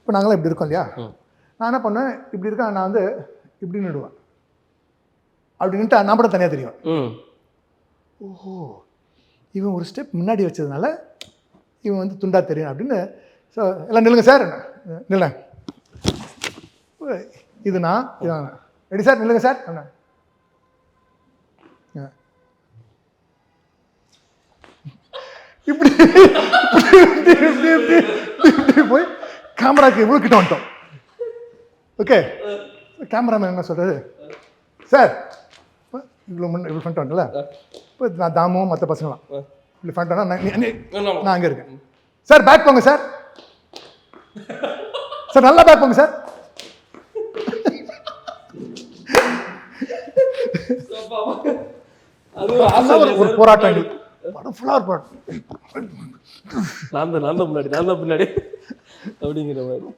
இப்போ நாங்களாம் இப்படி இருக்கோம் இல்லையா, நான் என்ன பண்ணேன், இப்படி இருக்கேன், நான் வந்து இப்படி நிடுவேன், அப்படின்ட்டு நான் மட்டும் தனியாக தெரியும். ஓஹோ, இவன் ஒரு ஸ்டெப் முன்னாடி வச்சதுனால இவன் வந்து துண்டா தெரியும் அப்படின்னு. ஸோ எல்லாம் நில்லுங்க சார், நில்ல, இது நான், இதான் ரெடி சார், நில்லுங்க சார். இப்படி இப்படி இப்படி போய் கேமராக்கு இவ்வளோ கிட்ட வந்துட்டோம். ஓகே, கேமராமேன் என்ன சொல்கிறாரு, சார் இவ்வளோ இவ்வளோ பண்ணிட்டு வந்துட்டல, இப்போ நான் தாமும் மற்ற பசங்களாம் இப்படி பண்ணிட்டோன்னா நான் அங்கே இருக்கேன். சார் பேக் போங்க சார், சார் நல்லா பேக் போங்க சார். ஒரு போராட்டம், படம் ஃபுல்லாக ஒரு போராட்டம், நான் தான் முன்னாடி அப்படிங்கிற மாதிரி.